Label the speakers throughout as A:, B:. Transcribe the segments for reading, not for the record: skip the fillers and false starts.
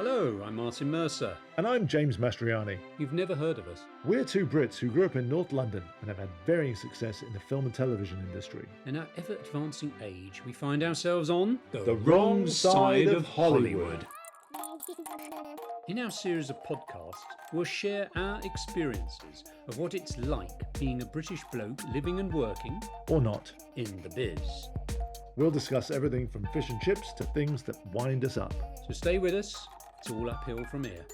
A: Hello, I'm Martin Mercer.
B: And I'm James Mastriani.
A: You've never heard of us.
B: We're two Brits who grew up in North London and have had varying success in the film and television industry.
A: In our ever-advancing age, we find ourselves on
B: the wrong side of Hollywood.
A: In our series of podcasts, we'll share our experiences of what it's like being a British bloke living and working,
B: Or not.
A: in the biz.
B: We'll discuss everything from fish and chips to things that wind us up.
A: So stay with us, it's all uphill from here.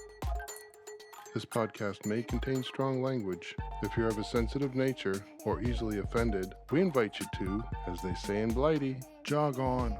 C: This podcast may contain strong language. If you're of a sensitive nature or easily offended, we invite you to, as they say in Blighty, jog on.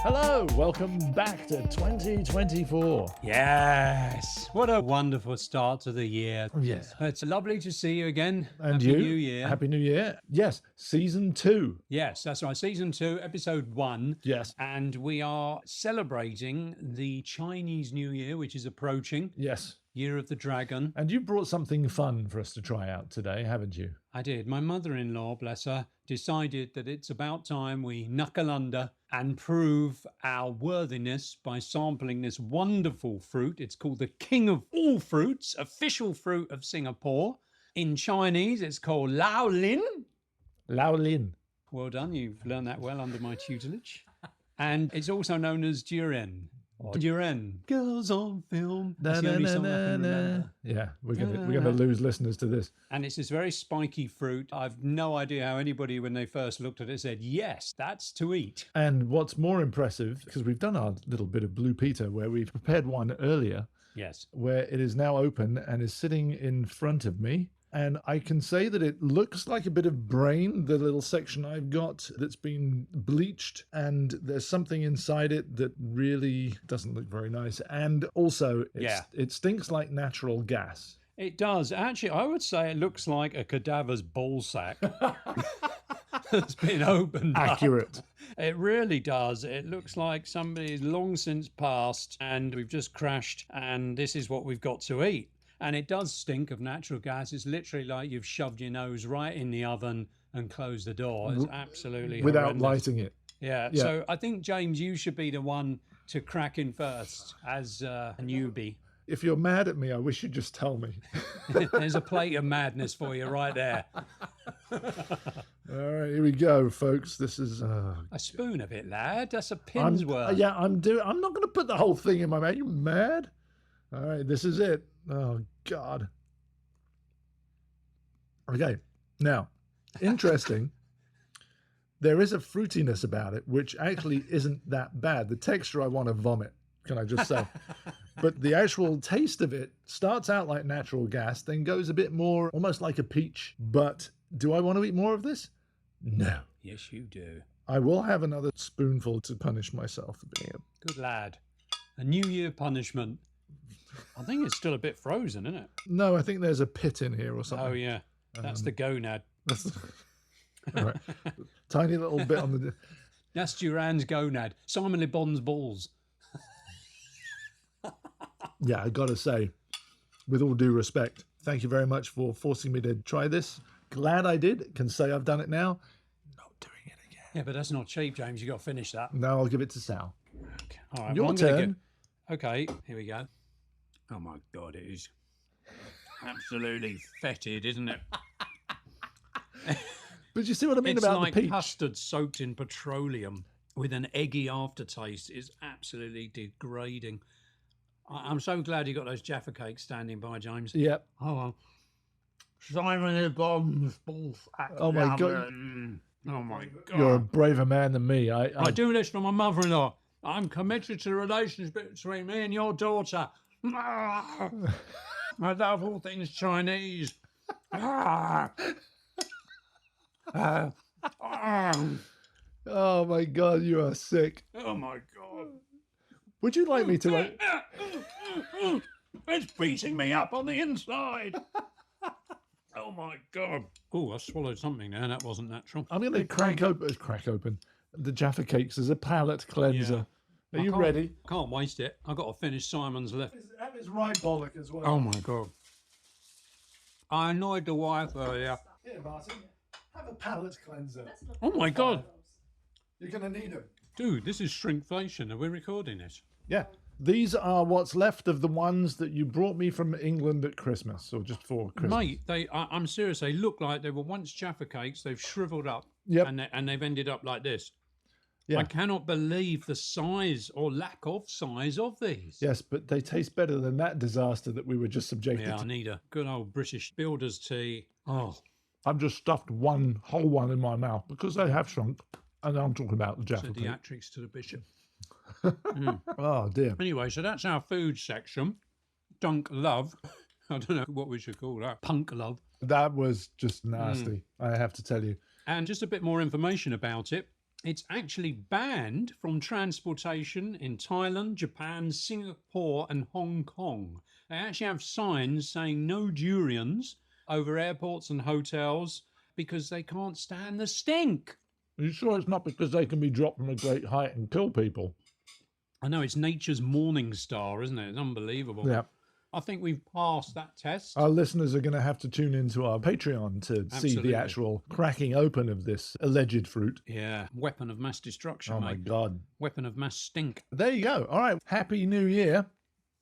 B: Hello, welcome back to 2024.
A: Yes! What a wonderful start to the year.
B: Yes.
A: It's lovely to see you again.
B: And
A: Happy
B: you?
A: New Year.
B: Happy New Year. Yes, season 2.
A: Yes, that's right. Season 2, episode 1.
B: Yes.
A: And we are celebrating the Chinese New Year, which is approaching.
B: Yes.
A: Year of the Dragon.
B: And you brought something fun for us to try out today, haven't you?
A: I did. My mother-in-law, bless her, decided that it's about time we knuckle under and prove our worthiness by sampling this wonderful fruit. It's called the king of all fruits, official fruit of Singapore. In Chinese, it's called Lao Lin.
B: Lao Lin.
A: Well done. You've learned that well under my tutelage. And it's also known as durian. Or durian. Girls on film. That's the only song I can remember.
B: Yeah, we're gonna lose listeners to this.
A: And it's this very spiky fruit. I've no idea how anybody, when they first looked at it, said, yes, that's to eat.
B: And what's more impressive, because we've done our little bit of Blue Peter where we've prepared one earlier,
A: Yes.
B: where it is now open and is sitting in front of me. And I can say that it looks like a bit of brain, the little section I've got that's been bleached, and there's something inside it that really doesn't look very nice. And also, it stinks like natural gas.
A: It does. Actually, I would say it looks like a cadaver's ball sack that's been opened up.
B: Accurate.
A: It really does. It looks like somebody's long since passed and we've just crashed and this is what we've got to eat. And it does stink of natural gas. It's literally like you've shoved your nose right in the oven and closed the door. It's absolutely
B: Without
A: horrendous.
B: lighting it.
A: Yeah. So I think, James, you should be the one to crack in first as a newbie.
B: If you're mad at me, I wish you'd just tell me.
A: There's a plate of madness for you right there.
B: All right, here we go, folks. This is...
A: A spoon of it, lad. That's a pin's worth.
B: Yeah, I'm not going to put the whole thing in my mouth. You mad? All right, this is it. Oh, God. Okay, now, interesting. There is a fruitiness about it, which actually isn't that bad. The texture, I want to vomit, can I just say? But the actual taste of it starts out like natural gas, then goes a bit more, almost like a peach. But do I want to eat more of this? No.
A: Yes, you do.
B: I will have another spoonful to punish myself for being a...
A: Good lad. A New Year punishment. I think it's still a bit frozen, isn't it?
B: No, I think there's a pit in here or something.
A: Oh, yeah. That's the gonad.
B: All right. Tiny little bit on the...
A: That's Duran's gonad. Simon Le Bon's balls.
B: Yeah, I got to say, with all due respect, thank you very much for forcing me to try this. Glad I did. Can say I've done it now. Not doing it again.
A: Yeah, but that's not cheap, James. You got to finish that.
B: Now I'll give it to Sal.
A: Okay. All right.
B: Your
A: I'm gonna
B: turn.
A: Okay, here we go. Oh, my God, it is absolutely fetid, isn't it?
B: But you see what I mean
A: It's
B: about
A: like
B: the peach?
A: custard soaked in petroleum with an eggy aftertaste. It's absolutely degrading. I'm so glad you got those Jaffa cakes standing by, James.
B: Yep.
A: Oh, well. Simon Le Bon's balls.
B: Oh, my God.
A: Oh, my God.
B: You're a braver man than me.
A: I do this for my mother-in-law. I'm committed to the relationship between me and your daughter. I love all things Chinese.
B: Oh, my God, you are sick.
A: Oh, my God.
B: Would you like me to...
A: It's beating me up on the inside. Oh, my God. Oh, I swallowed something there. That wasn't natural.
B: I'm going to crack open the Jaffa cakes as a palate cleanser. Are you ready?
A: Can't waste it. I've got to finish Simon's left.
B: Have his right bollock as well.
A: Oh, my God. I annoyed the wife earlier.
B: Here, Martin. Have a palate cleanser.
A: Oh, my God.
B: You're going to need them.
A: Dude, this is shrinkflation. Are we recording this?
B: Yeah. These are what's left of the ones that you brought me from England at Christmas, or just before Christmas.
A: Mate, I'm serious. They look like they were once Jaffa cakes. They've shriveled up,
B: Yep.
A: and they've ended up like this.
B: Yeah.
A: I cannot believe the size or lack of size of these.
B: Yes, but they taste better than that disaster that we were just subjected
A: Yeah, I
B: to.
A: need a good old British builder's tea. Oh,
B: I've just stuffed one whole one in my mouth because they have shrunk. And I'm talking about the Jaffa
A: so
B: cake.
A: theatrics to the bishop.
B: Oh, dear.
A: Anyway, so that's our food section. Dunk love. I don't know what we should call that. Punk love.
B: That was just nasty, I have to tell you.
A: And just a bit more information about it. It's actually banned from transportation in Thailand, Japan, Singapore, and Hong Kong. They actually have signs saying no durians over airports and hotels because they can't stand the stink.
B: Are you sure it's not because they can be dropped from a great height and kill people?
A: I know, it's nature's morning star, isn't it? It's unbelievable.
B: Yeah.
A: I think we've passed that test.
B: Our listeners are going to have to tune into our Patreon to see
A: Absolutely.
B: the actual cracking open of this alleged fruit.
A: Yeah, weapon of mass destruction,
B: Oh,
A: mate.
B: my God.
A: Weapon of mass stink.
B: There you go. All right. Happy New Year.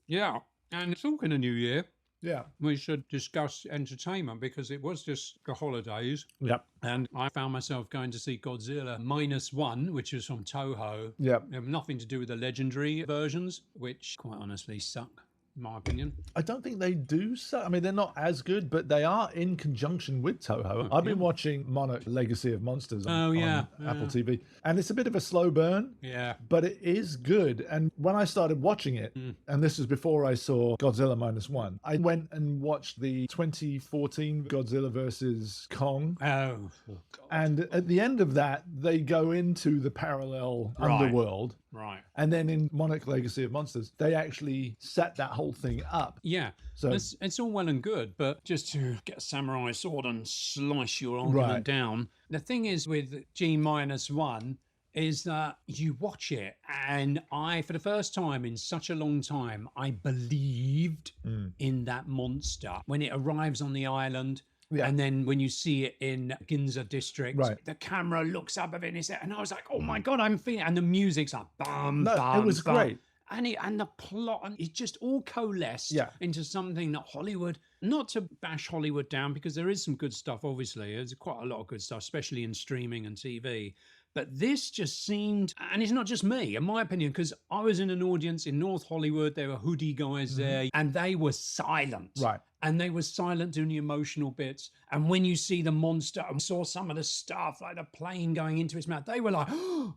A: Yeah, and talking of New Year,
B: Yeah.
A: we should discuss entertainment because it was just the holidays.
B: Yep.
A: And I found myself going to see Godzilla -1, which was from Toho.
B: Yep.
A: Nothing to do with the legendary versions, which quite honestly suck, in my opinion.
B: I don't think they do so. I mean, they're not as good, but they are in conjunction with Toho. I've been watching Monarch Legacy of Monsters on Apple TV, and it's a bit of a slow burn,
A: Yeah.
B: but it is good. And when I started watching it, and this was before I saw Godzilla -1, I went and watched the 2014 Godzilla versus Kong.
A: Oh, God.
B: And at the end of that, they go into the parallel
A: Right.
B: underworld.
A: Right.
B: And then in Monarch Legacy of Monsters, they actually set that whole thing up.
A: Yeah.
B: So-
A: it's all well and good, but just to get a samurai sword and slice your argument
B: Right.
A: down. The thing is with G-1 is that you watch it, and I, for the first time in such a long time, I believed in that monster. When it arrives on the island,
B: Yeah.
A: and then when you see it in Ginza district,
B: Right.
A: the camera looks up at it and it's there, and I was like, oh my God, I'm feeling, and the music's like, bum,
B: No,
A: bum,
B: it was
A: bum.
B: great.
A: And the plot, and it just all coalesced
B: Yeah.
A: into something that Hollywood, not to bash Hollywood down, because there is some good stuff, obviously. There's quite a lot of good stuff, especially in streaming and TV. But this just seemed, and it's not just me, in my opinion, because I was in an audience in North Hollywood. There were hoodie guys there, and they were silent.
B: Right.
A: And they were silent doing the emotional bits. And when you see the monster and saw some of the stuff, like the plane going into its mouth, they were like,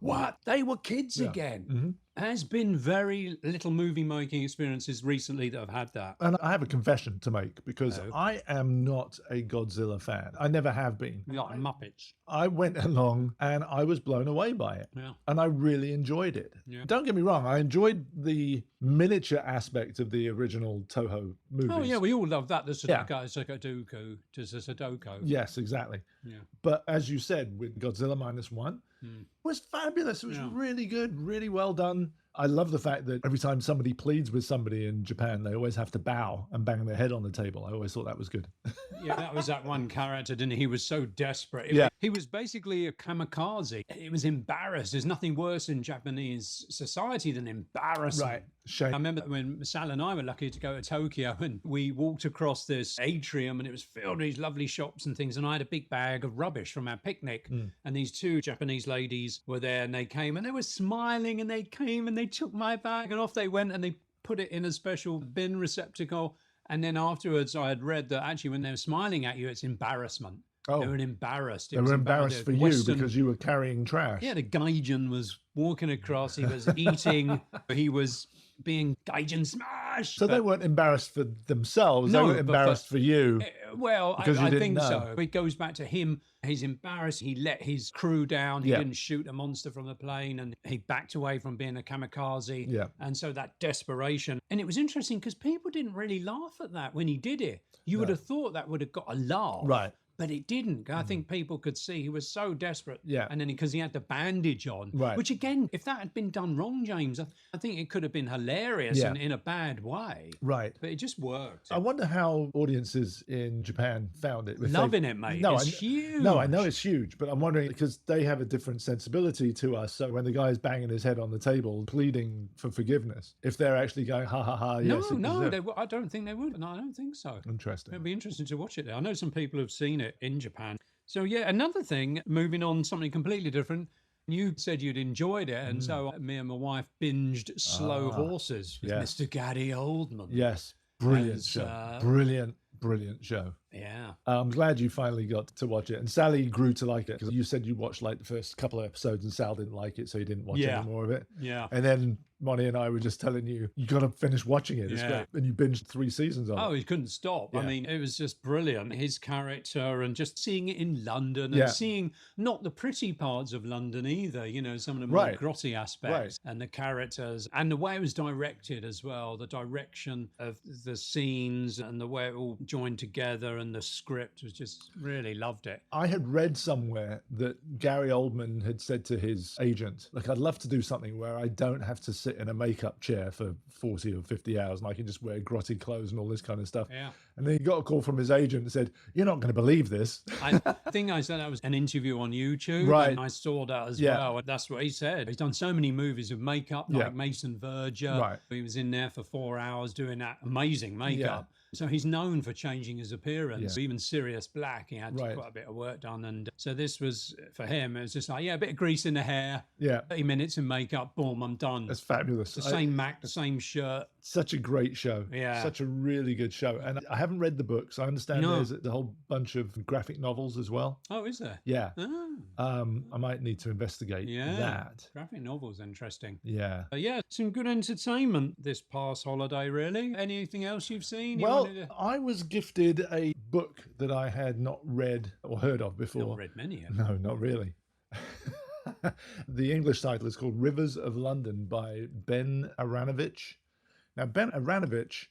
A: what? They were kids again. There's been very little movie making experiences recently that have had that.
B: And I have a confession to make because
A: Oh.
B: I am not a Godzilla fan. I never have been.
A: Like Muppets.
B: I went along and I was blown away by it.
A: Yeah.
B: And I really enjoyed it.
A: Yeah.
B: Don't get me wrong, I enjoyed the miniature aspect of the original Toho movies.
A: Oh, yeah, we all love that. The
B: Yeah.
A: Sudoku, just a Sudoku.
B: Yes, exactly.
A: Yeah.
B: But as you said, with Godzilla -1, it was fabulous. It was
A: Yeah.
B: really good, really well done. I love the fact that every time somebody pleads with somebody in Japan, they always have to bow and bang their head on the table. I always thought that was good.
A: Yeah, that was that one character, didn't he? He was so desperate.
B: Yeah.
A: He was basically a kamikaze. He was embarrassed. There's nothing worse in Japanese society than embarrassment.
B: Shame.
A: I remember when Sal and I were lucky to go to Tokyo, and we walked across this atrium, and it was filled with these lovely shops and things, and I had a big bag of rubbish from our picnic, and these two Japanese ladies were there, and they came and they were smiling, and they came and they took my bag, and off they went, and they put it in a special bin receptacle. And then afterwards I had read that actually when they were smiling at you, it's embarrassment.
B: Oh.
A: They were embarrassed.
B: They were embarrassed for you because you were carrying trash.
A: Yeah, the gaijin was walking across, he was eating, he was being gaijin smashed.
B: So they weren't embarrassed for themselves,
A: No,
B: they were
A: but
B: embarrassed for you.
A: Well,
B: Because you
A: I
B: didn't
A: think
B: know.
A: so. It goes back to him. He's embarrassed. He let his crew down. He
B: Yeah.
A: didn't shoot a monster from the plane, and he backed away from being a kamikaze.
B: Yeah.
A: And so that desperation. And it was interesting because people didn't really laugh at that when he did it. You would have thought that would have got a laugh.
B: Right.
A: but it didn't. I think people could see he was so desperate.
B: Yeah.
A: And then because he had the bandage on,
B: Right.
A: which again, if that had been done wrong, James, I think it could have been hilarious
B: Yeah.
A: in a bad way.
B: Right.
A: But it just worked.
B: I wonder how audiences in Japan found it. If
A: Loving it, mate.
B: No,
A: It's
B: huge.
A: huge.
B: No, I know it's huge, but I'm wondering because they have a different sensibility to us. So when the guy's banging his head on the table, pleading for forgiveness, if they're actually going, ha ha ha, yes.
A: No, I don't think they would. No, I don't think so.
B: Interesting.
A: It'd be interesting to watch it. I know some people have seen it in Japan. So yeah, another thing, moving on, something completely different. You said you'd enjoyed it, and so me and my wife binged Slow Horses with
B: yes.
A: Mr. Gary Oldman.
B: Yes. Brilliant
A: As,
B: show. Brilliant show.
A: Yeah.
B: I'm glad you finally got to watch it. And Sally grew to like it because you said you watched like the first couple of episodes and Sal didn't like it, so you didn't watch any more of it.
A: Yeah.
B: And then Monty and I were just telling you got to finish watching it. It's
A: Yeah.
B: great. And you binged 3 seasons of it.
A: Oh, he couldn't stop. I
B: Yeah.
A: mean, it was just brilliant. His character and just seeing it in London and
B: Yeah.
A: seeing not the pretty parts of London either, some of the more
B: Right.
A: grotty aspects and the characters and the way it was directed as well, the direction of the scenes and the way it all joined together and the script was just really loved it.
B: I had read somewhere that Gary Oldman had said to his agent, like, I'd love to do something where I don't have to sit in a makeup chair for 40 or 50 hours and I can just wear grotty clothes and all this kind of stuff.
A: Yeah.
B: And then he got a call from his agent and said, you're not going to believe this.
A: I think I said that was an interview on YouTube.
B: Right.
A: And I saw that as
B: Yeah.
A: well. And that's what he said. He's done so many movies with makeup, like
B: Yeah.
A: Mason Verger.
B: Right.
A: He was in there for 4 hours doing that amazing makeup. So he's known for changing his appearance.
B: Yeah.
A: Even Sirius Black, he had
B: Right.
A: quite a bit of work done. And so this was, for him, it was just like, a bit of grease in the hair,
B: Yeah.
A: 30 minutes in makeup, boom, I'm done.
B: That's fabulous.
A: The same Mac, the same shirt.
B: Such a great show.
A: Yeah.
B: Such a really good show. And I haven't read the books. I understand
A: No.
B: there's a whole bunch of graphic novels as well.
A: Oh, is there?
B: Yeah.
A: Oh,
B: I might need to investigate
A: yeah.
B: that.
A: Graphic novels, interesting.
B: Yeah.
A: Yeah, some good entertainment this past holiday, really. Anything else you've seen?
B: Well, I was gifted a book that I had not read or heard of before.
A: Not read many. Have
B: No, not really. The English title is called Rivers of London by Ben Aranovich. Now, Ben Aranovich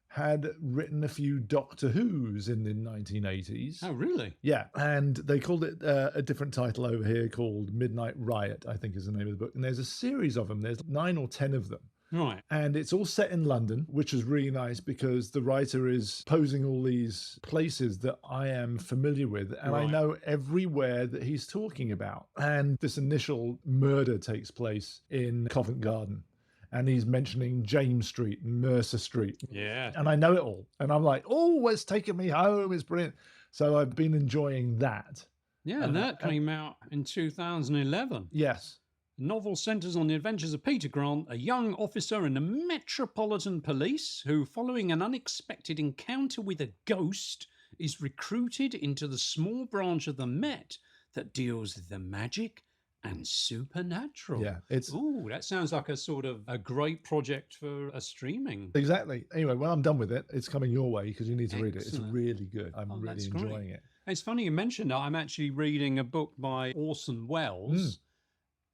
B: had written a few Doctor Who's in the 1980s.
A: Oh, really?
B: Yeah, and they called it a different title over here called Midnight Riot, I think is the name of the book. And there's a series of them. There's 9 or 10 of them.
A: Right.
B: And it's all set in London, which is really nice because the writer is posing all these places that I am familiar with. And I
A: Right.
B: know everywhere that he's talking about. And this initial murder takes place in Covent Garden. And he's mentioning James Street and Mercer Street.
A: Yeah.
B: And I know it all. And I'm like, oh, it's taking me home. It's brilliant. So I've been enjoying that.
A: Yeah, and that came out in 2011.
B: Yes.
A: The novel centres on the adventures of Peter Grant, a young officer in the Metropolitan Police who, following an unexpected encounter with a ghost, is recruited into the small branch of the Met that deals with the magic and supernatural.
B: Yeah. It's
A: Ooh, that sounds like a sort of a great project for a streaming.
B: exactly. Anyway, when I'm done with it, it's coming your way because you need to read it. It's
A: Excellent.
B: really good. I'm
A: Oh,
B: really
A: that's great.
B: enjoying it.
A: It's funny you mentioned that. I'm actually reading a book by Orson Welles.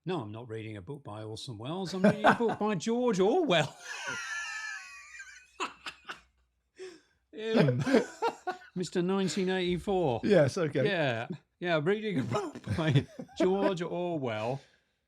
A: No, I'm not reading a book by Orson Welles. I'm reading a book by George Orwell. Him. Mr. 1984.
B: Yes, okay.
A: Yeah, I'm reading a book by George Orwell,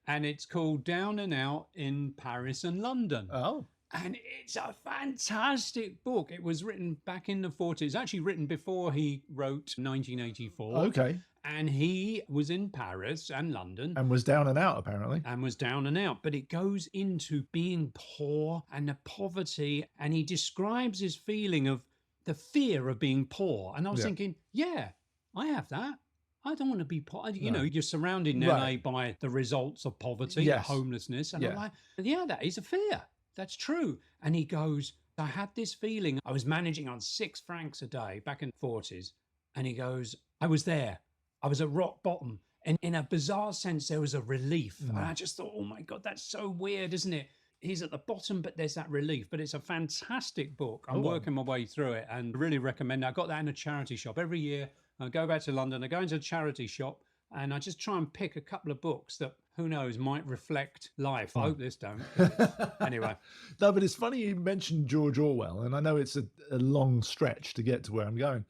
A: and it's called Down and Out in Paris and London.
B: Oh,
A: And it's a fantastic book. It was written back in the 40s, actually written before he wrote 1984.
B: okay.
A: And he was in Paris and London
B: And was down and out, apparently.
A: and was down and out. But it goes into being poor and the poverty. And he describes his feeling of the fear of being poor. And I was
B: Yeah.
A: thinking, yeah, I have that. I don't want to be poor. You
B: No.
A: know, you're surrounded in
B: Right.
A: LA by the results of poverty,
B: Yes.
A: homelessness. And
B: Yeah.
A: I'm like, yeah, that is a fear. That's true. And he goes, I had this feeling. I was managing on 6 francs a day back in the 40s. And he goes, I was there. I was at rock bottom. And in a bizarre sense, there was a relief. And I just thought, oh my God, that's so weird, isn't it? He's at the bottom, but there's that relief. But it's a fantastic book. I'm working my way through it and really recommend it. I got that in a charity shop. Every year, I go back to London, I go into a charity shop, and I just try and pick a couple of books that, who knows, might reflect life. I hope this don't. Anyway.
B: No, but it's funny you mentioned George Orwell, and I know it's a long stretch to get to where I'm going.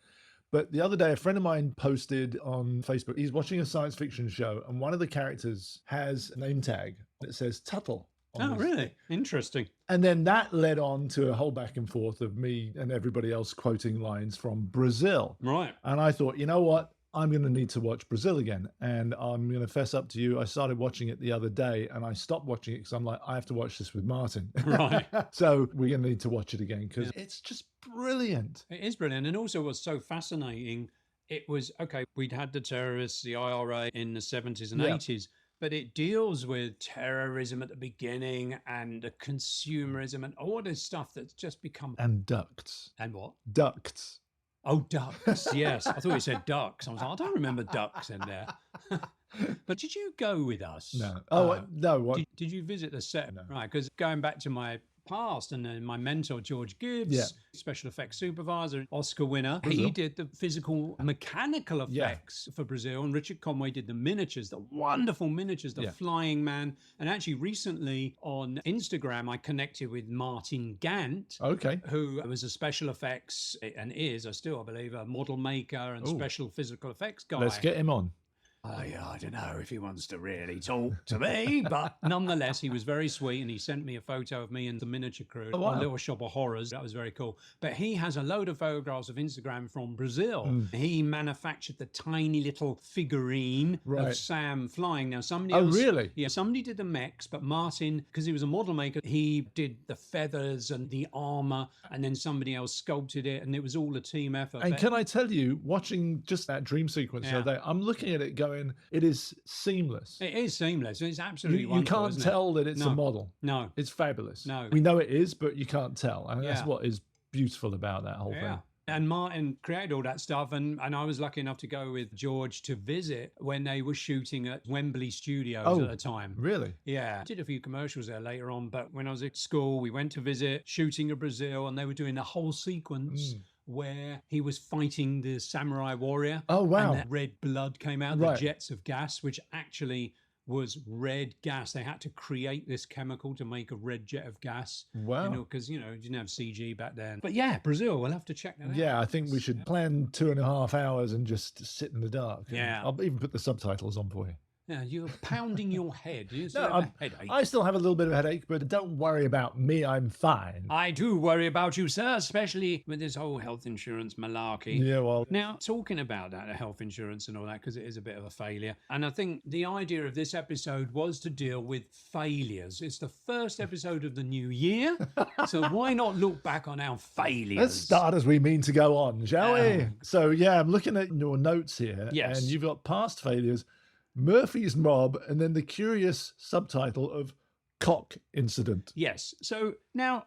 B: But the other day, a friend of mine posted on Facebook, he's watching a science fiction show, and one of the characters has a name tag that says Tuttle.
A: Oh, really? Interesting.
B: And then that led on to a whole back and forth of me and everybody else quoting lines from Brazil.
A: Right.
B: And I thought, you know what? I'm going to need to watch Brazil again. And I'm going to fess up to you. I started watching it the other day and I stopped watching it because I'm like, I have to watch this with Martin.
A: Right.
B: So we're going to need to watch it again because it's just brilliant.
A: It is brilliant. And also what's so fascinating, it was, okay, we'd had the terrorists, the IRA in the 70s and 80s, but it deals with terrorism at the beginning and the consumerism and all this stuff that's just become...
B: And ducts.
A: And what?
B: Ducts.
A: Oh, ducks. Yes. I thought you said ducks. I was like, I don't remember ducks in there. But did you go with us?
B: No. Oh, no. What?
A: Did you visit the set?
B: No.
A: Right. Because going back to my past and then my mentor, George Gibbs, special effects supervisor, Oscar winner,
B: Brazil.
A: he did the physical mechanical effects for Brazil. And Richard Conway did the miniatures, the wonderful miniatures, the flying man. And actually recently on Instagram, I connected with Martin Gant.
B: Okay.
A: Who was a special effects and is, I still believe, a model maker and special physical effects guy.
B: Let's get him on.
A: I don't know if he wants to really talk to me, but nonetheless, he was very sweet and he sent me a photo of me and the miniature crew,
B: wow.
A: a little shop of horrors. That was very cool. But he has a load of photographs of Instagram from Brazil. He manufactured the tiny little figurine of Sam flying. Now, somebody else...
B: Oh, really?
A: Yeah, somebody did the mechs, but Martin, because he was a model maker, he did the feathers and the armor, and then somebody else sculpted it, and it was all a team effort.
B: And can I tell you, watching just that dream sequence the other day, I'm looking at it going, it is seamless.
A: It is seamless. It's absolutely
B: you
A: wonderful.
B: can't tell that it's a model.
A: No.
B: It's fabulous.
A: No.
B: We know it is, but you can't tell. And that's what is beautiful about that whole thing.
A: And Martin created all that stuff. And I was lucky enough to go with George to visit when they were shooting at Wembley Studios at the time.
B: Really?
A: Yeah. Did a few commercials there later on. But when I was at school, we went to visit shooting of Brazil and they were doing the whole sequence where he was fighting the samurai warrior.
B: Oh, wow.
A: And that red blood came out, the jets of gas, which actually was red gas. They had to create this chemical to make a red jet of gas.
B: Wow.
A: Because, you didn't have CG back then. But yeah, Brazil, we'll have to check that out.
B: Yeah, I think we should plan 2.5 hours and just sit in the dark.
A: Yeah.
B: I'll even put the subtitles on for you.
A: Yeah, you're pounding your head. You
B: No,
A: have a headache.
B: I still have a little bit of a headache, but don't worry about me. I'm fine.
A: I do worry about you, sir, especially with this whole health insurance malarkey.
B: Yeah, well...
A: Now, talking about that, health insurance and all that, because it is a bit of a failure. And I think the idea of this episode was to deal with failures. It's the first episode of the new year, so why not look back on our failures?
B: Let's start as we mean to go on, shall we? So, yeah, I'm looking at your notes here.
A: Yes.
B: And you've got past failures, Murphy's Mob, and then the curious subtitle of Cock Incident.
A: Yes. So now,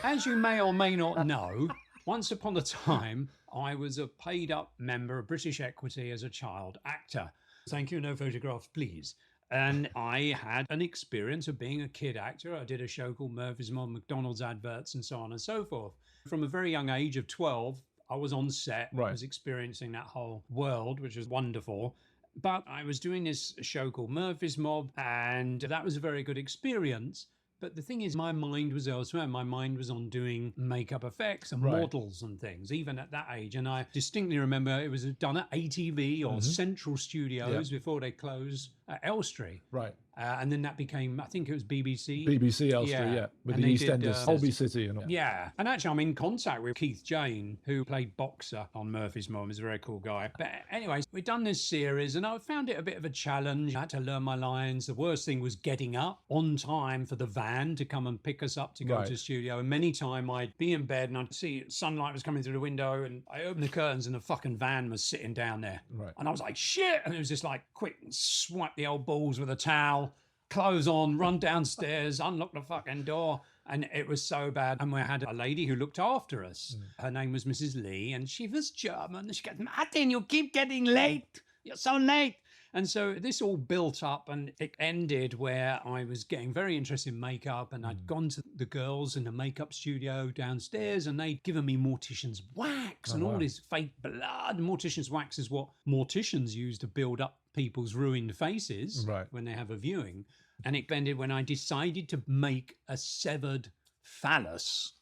A: as you may or may not know, once upon a time, I was a paid-up member of British Equity as a child actor. Thank you, no photographs, please. And I had an experience of being a kid actor. I did a show called Murphy's Mob, McDonald's adverts, and so on and so forth. From a very young age of 12, I was on set. I was experiencing that whole world, which was wonderful. But I was doing this show called Murphy's Mob, and that was a very good experience. But the thing is, my mind was elsewhere. My mind was on doing makeup effects and models and things, even at that age. And I distinctly remember it was done at ATV or Central Studios before they closed at Elstree.
B: Right.
A: And then that became, I think it was BBC.
B: BBC Elstree, with
A: And
B: the
A: they
B: EastEnders,
A: did,
B: Holby City and all.
A: Yeah. And actually, I'm in contact with Keith Jane, who played Boxer on Murphy's Mob. He's a very cool guy. But anyways, we've done this series and I found it a bit of a challenge. I had to learn my lines. The worst thing was getting up on time for the van to come and pick us up to go to the studio. And many times I'd be in bed and I'd see sunlight was coming through the window and I opened the curtains and the fucking van was sitting down there.
B: Right.
A: And I was like, shit. And it was just like, quick, swipe the old balls with a towel. Clothes on, run downstairs, unlock the fucking door. And it was so bad. And we had a lady who looked after us. Her name was Mrs. Lee, and she was German. She goes, Martin, you keep getting late. You're so late. And so this all built up and it ended where I was getting very interested in makeup and I'd gone to the girls in the makeup studio downstairs and they'd given me mortician's wax and all this fake blood. Mortician's wax is what morticians use to build up people's ruined faces when they have a viewing. And it ended when I decided to make a severed phallus.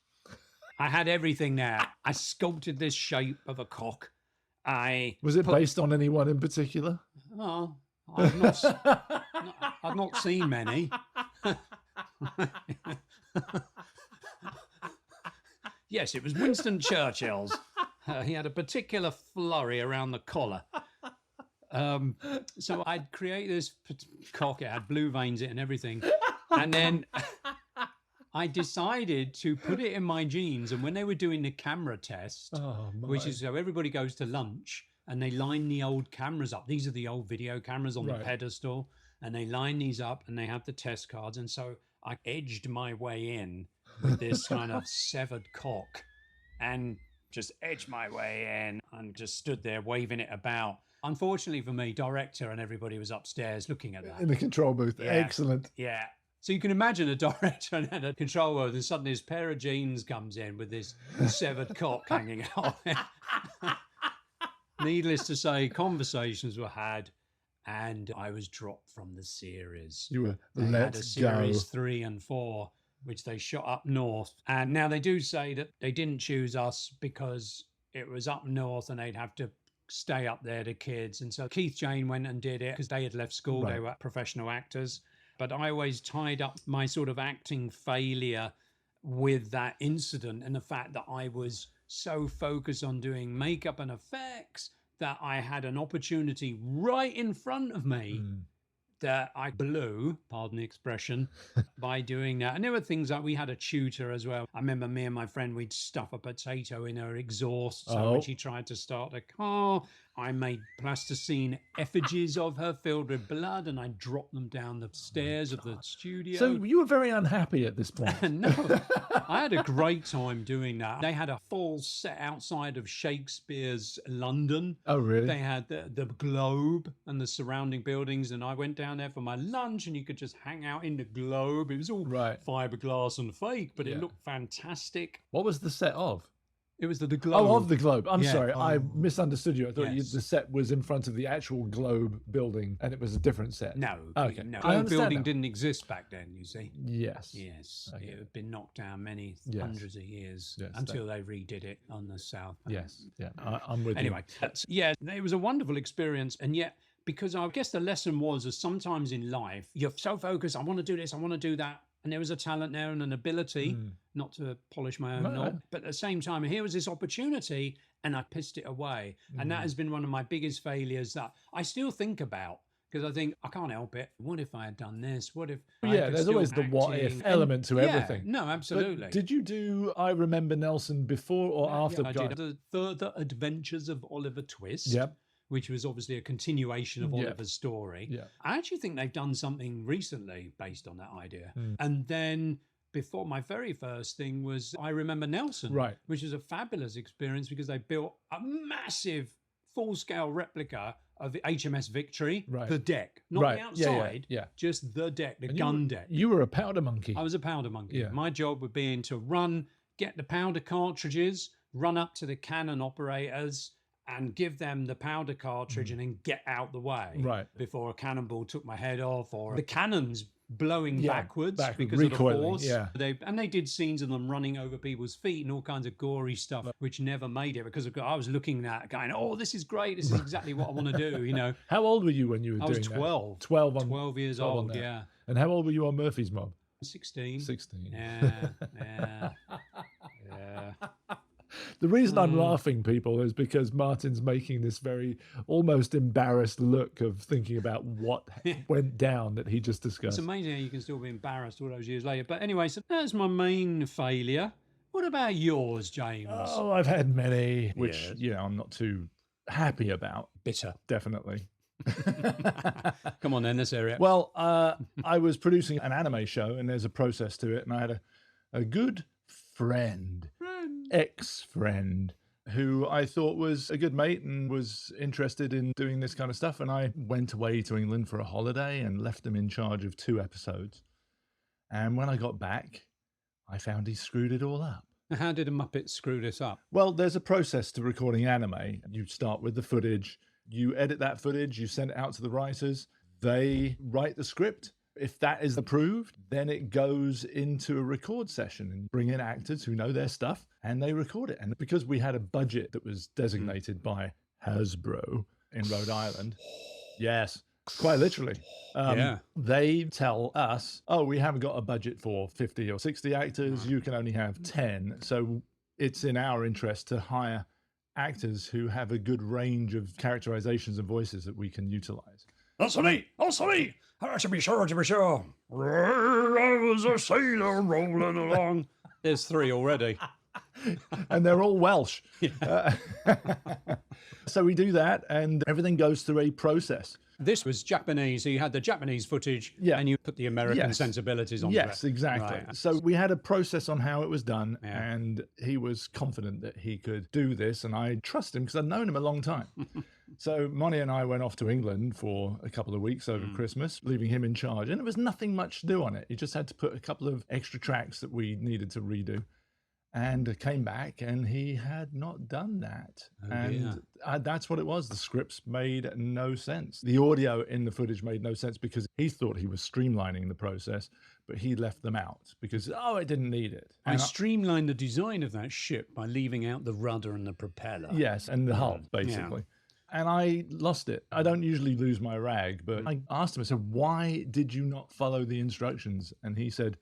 A: I had everything there. I sculpted this shape of a cock. I
B: Was it based on anyone in particular?
A: Oh, I've not seen many. Yes, it was Winston Churchill's. He had a particular flurry around the collar. So I'd create this cock. It had blue veins in it and everything. And then I decided to put it in my jeans. And when they were doing the camera test, which is so everybody goes to lunch and they line the old cameras up. These are the old video cameras on the pedestal. And they line these up and they have the test cards. And so I edged my way in with this kind of severed cock and just edged my way in and just stood there waving it about. Unfortunately for me, director and everybody was upstairs looking at that.
B: In the control booth.
A: Yeah.
B: Excellent.
A: Yeah. So you can imagine a director and a control booth, and suddenly this pair of jeans comes in with this severed cock hanging out. Needless to say, conversations were had, and I was dropped from the series.
B: You were
A: They had a
B: let's
A: series
B: go.
A: 3 and 4, which they shot up north. And now they do say that they didn't choose us because it was up north and they'd have to stay up there, the kids. And so Keith Jane went and did it because they had left school. They were professional actors. But I always tied up my sort of acting failure with that incident and the fact that I was so focused on doing makeup and effects that I had an opportunity right in front of me that I blew, pardon the expression, by doing that. And there were things like we had a tutor as well. I remember me and my friend, we'd stuff a potato in her exhaust so when she tried to start a car. I made plasticine effigies of her filled with blood and I dropped them down the stairs of the studio.
B: So you were very unhappy at this point.
A: No, I had a great time doing that. They had a full set outside of Shakespeare's London.
B: Oh, really?
A: They had the Globe and the surrounding buildings, and I went down there for my lunch, and you could just hang out in the Globe. It was all fiberglass and fake, but it looked fantastic.
B: What was the set of?
A: It was the Globe.
B: Oh, of the Globe. I'm sorry.
A: Oh.
B: I misunderstood you. I thought the set was in front of the actual Globe building and it was a different set.
A: No.
B: Okay.
A: No.
B: I
A: Globe building
B: now.
A: didn't exist back then, you see.
B: Yes.
A: Yes.
B: Okay.
A: It had been knocked down many hundreds of years until they redid it on the south.
B: Yes. Yeah. I'm with
A: you. Anyway, it was a wonderful experience. And yet, because I guess the lesson was that sometimes in life, you're so focused, I want to do this, I want to do that. And there was a talent there and an ability, not to polish my own knob, but at the same time, here was this opportunity and I pissed it away. And that has been one of my biggest failures that I still think about because I think, I can't help it. What if I had done this? What if
B: there's always the what if element to everything.
A: No, absolutely.
B: But did you do I Remember Nelson before or after?
A: I did The Further Adventures of Oliver Twist.
B: Yep.
A: Which was obviously a continuation of Oliver's story.
B: Yeah.
A: I actually think they've done something recently based on that idea. And then before, my very first thing was I Remember Nelson, which was a fabulous experience because they built a massive full-scale replica of the HMS Victory, the deck, not the outside, just the deck, the gun deck.
B: You were a powder monkey.
A: I was a powder monkey. Yeah. My job would be to get the powder cartridges, run up to the cannon operators, and give them the powder cartridge and then get out the way before a cannonball took my head off or the cannons blowing backwards because
B: recoiling,
A: of the force. They did scenes of them running over people's feet and all kinds of gory stuff, which never made it because I was looking at that going, oh, this is great. This is exactly what I want to do, you know.
B: How old were you when you were doing that?
A: I was 12.
B: 12
A: years old, yeah.
B: And how old were you on Murphy's Mob?
A: 16.
B: 16.
A: Yeah.
B: The reason I'm laughing, people, is because Martin's making this very almost embarrassed look of thinking about what went down that he just discussed.
A: It's amazing how you can still be embarrassed all those years later. But anyway, so that's my main failure. What about yours, James?
B: Oh, I've had many, which, I'm not too happy about.
A: Bitter.
B: Definitely.
A: Come on then, let's hear it.
B: Well, I was producing an anime show and there's a process to it. And I had a good friend, ex-friend, who I thought was a good mate and was interested in doing this kind of stuff. And I went away to England for a holiday and left him in charge of 2 episodes. And when I got back, I found he screwed it all up.
A: How did a Muppet screw this up?
B: Well, there's a process to recording anime. You start with the footage, you edit that footage, you send it out to the writers, they write the script. If that is approved, then it goes into a record session and bring in actors who know their stuff and they record it. And because we had a budget that was designated by Hasbro in Rhode Island. Yes, quite literally.
A: Yeah.
B: They tell us, oh, we haven't got a budget for 50 or 60 actors. You can only have 10. So it's in our interest to hire actors who have a good range of characterizations and voices that we can utilize.
A: That's me. That's me. To be sure, to be sure. I was a sailor rolling along. There's 3 already.
B: And they're all Welsh. So we do that, and everything goes through a process.
A: This was Japanese. So you had the Japanese footage,
B: Yeah.
A: and you put the American
B: Yes.
A: sensibilities on
B: Yes,
A: it.
B: exactly.
A: Right.
B: So we had a process on how it was done,
A: Yeah.
B: and he was confident that he could do this, and I trust him because I've known him a long time. So Moni and I went off to England for a couple of weeks over Christmas, leaving him in charge, and there was nothing much to do on it. He just had to put a couple of extra tracks that we needed to redo. And came back, and he had not done that. And that's what it was. The scripts made no sense. The audio in the footage made no sense because he thought he was streamlining the process, but he left them out because, it didn't need it.
A: I streamlined the design of that ship by leaving out the rudder and the propeller.
B: Yes, and the hull, basically. And I lost it. I don't usually lose my rag, but I asked him, I said, why did you not follow the instructions? And he said,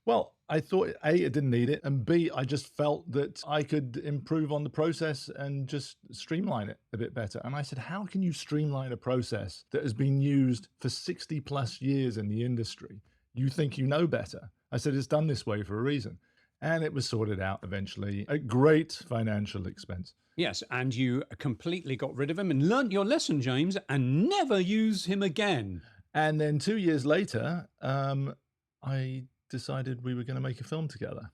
B: well, I thought, A, it didn't need it, and B, I just felt that I could improve on the process and just streamline it a bit better. And I said, how can you streamline a process that has been used for 60 plus years in the industry? You think you know better. I said, it's done this way for a reason. And it was sorted out eventually at great financial expense.
A: Yes, and you completely got rid of him and learnt your lesson, James, and never use him again.
B: And then 2 years later, I decided we were going to make a film together.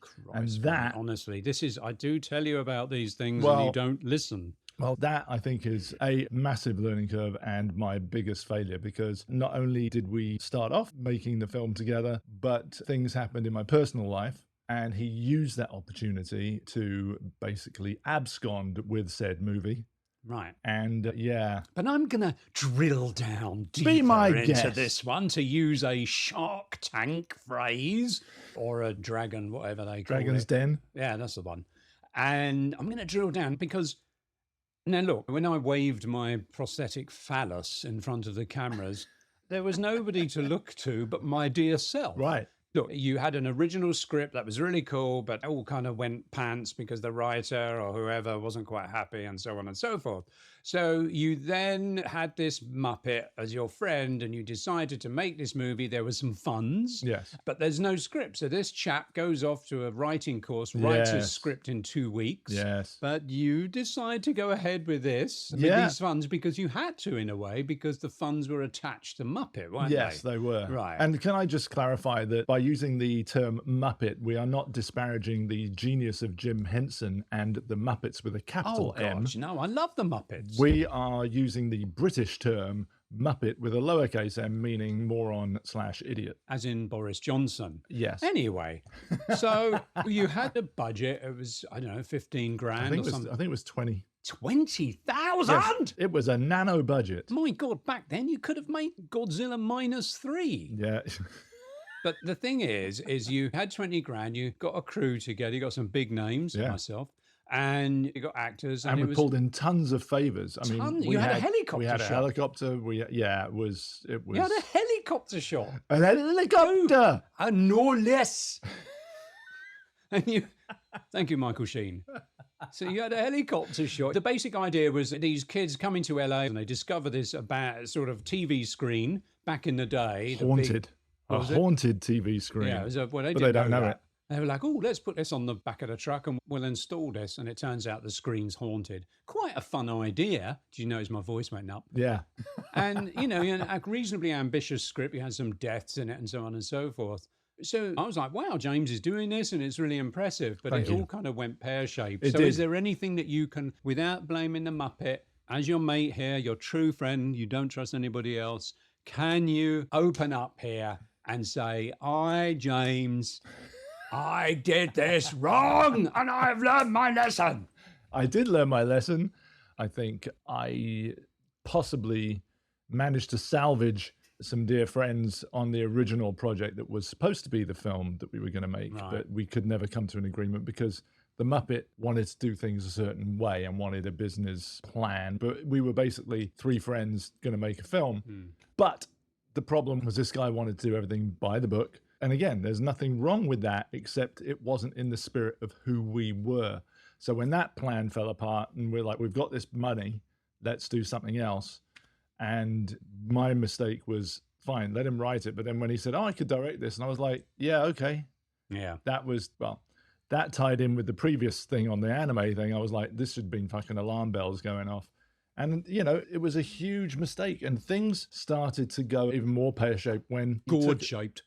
A: Christ, man, honestly, I do tell you about these things and you don't listen.
B: Well, that I think is a massive learning curve and my biggest failure, because not only did we start off making the film together, but things happened in my personal life. And he used that opportunity to basically abscond with said movie.
A: Right.
B: And
A: But I'm going to drill down deeper into
B: guest.
A: this one, to use a Shark Tank phrase, or a dragon, whatever they call
B: Dragon's
A: it.
B: Den.
A: Yeah, that's the one. And I'm going to drill down because, now look, when I waved my prosthetic phallus in front of the cameras, there was nobody to look to but my dear self.
B: Right.
A: Look, you had an original script that was really cool, but it all kind of went pants because the writer or whoever wasn't quite happy, and so on and so forth. So you then had this Muppet as your friend, and you decided to make this movie. There was some funds,
B: Yes.
A: but there's no script. So this chap goes off to a writing course, writes a
B: Yes.
A: script in 2 weeks.
B: Yes.
A: But you decide to go ahead with this, with these funds, because you had to, in a way, because the funds were attached to Muppet, weren't they?
B: Yes, they were.
A: Right.
B: And can I just clarify that by using the term Muppet, we are not disparaging the genius of Jim Henson and the Muppets with a capital M.
A: gosh, no, I love the Muppets.
B: We are using the British term Muppet with a lowercase m, meaning moron/idiot.
A: As in Boris Johnson.
B: Yes.
A: Anyway, so you had a budget. It was, I don't know, 15 grand or something.
B: I think it was 20.
A: 20,000?
B: Yes, it was a nano budget.
A: My God, back then you could have made Godzilla -3.
B: Yeah.
A: But the thing is you had 20 grand, you got a crew together, you got some big names, myself, and you got actors.
B: And we pulled in tons of favors. I mean,
A: you had a helicopter
B: We had a
A: shot.
B: helicopter. It was.
A: You had a helicopter shot.
B: A helicopter.
A: And no less. And you, thank you, Michael Sheen. So you had a helicopter shot. The basic idea was that these kids come into LA and they discover this sort of TV screen back in the day.
B: Haunted. A haunted TV screen.
A: Yeah, it was
B: but they don't know it.
A: They were like, oh, let's put this on the back of the truck and we'll install this. And it turns out the screen's haunted. Quite a fun idea. Did you notice my voice went up?
B: Yeah.
A: And, you know, a reasonably ambitious script. You had some deaths in it and so on and so forth. So I was like, wow, James is doing this and it's really impressive. But
B: Thank you.
A: all kind of went pear-shaped.
B: It
A: So
B: did.
A: is there anything that you can, without blaming the Muppet, as your mate here, your true friend, you don't trust anybody else, can you open up here and say, James, I did this wrong and I've learned my lesson?
B: I did learn my lesson. I think I possibly managed to salvage some dear friends on the original project that was supposed to be the film that we were going to make,
A: Right.
B: but we could never come to an agreement because The Muppet wanted to do things a certain way and wanted a business plan, but we were basically three friends going to make a film. But the problem was this guy wanted to do everything by the book. And again, there's nothing wrong with that, except it wasn't in the spirit of who we were. So when that plan fell apart and we're like, we've got this money, let's do something else. And my mistake was, fine, let him write it. But then when he said, oh, I could direct this, and I was like, yeah, okay.
A: Yeah.
B: That was, well, that tied in with the previous thing on the anime thing. I was like, this should have been fucking alarm bells going off. And, you know, it was a huge mistake. And things started to go even more pear-shaped when
A: Gourd-shaped.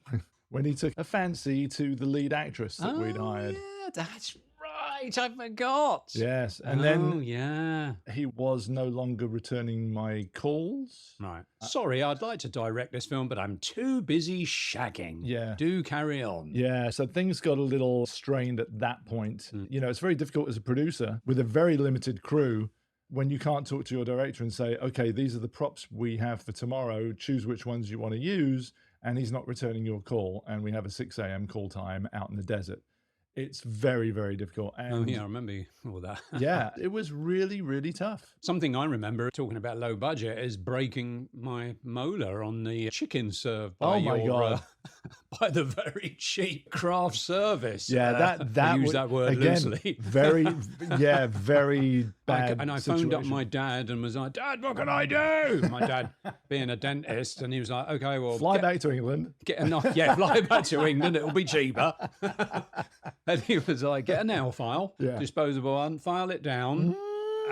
B: when he took a fancy to the lead actress that we'd hired.
A: Yeah, that's right. I forgot.
B: Yes. And then
A: yeah.
B: he was no longer returning my calls.
A: Right. Sorry, I'd like to direct this film, but I'm too busy shagging.
B: Yeah.
A: Do carry on.
B: Yeah. So things got a little strained at that point. You know, it's very difficult as a producer with a very limited crew when you can't talk to your director and say, okay, these are the props we have for tomorrow. Choose which ones you want to use. And he's not returning your call. And we have a 6 a.m. call time out in the desert. It's very, very difficult. And
A: I remember all that.
B: yeah, it was really, really tough.
A: Something I remember talking about low budget is breaking my molar on the chicken served by
B: God.
A: By the very cheap craft service.
B: Yeah,
A: I use that word
B: again,
A: loosely.
B: very bad.
A: And I phoned up my dad and was like, Dad, what can I do? My dad being a dentist, and he was like, okay, well,
B: fly back to England.
A: Fly back to England. It'll be cheaper. And he was like, get a nail file, disposable one, file it down.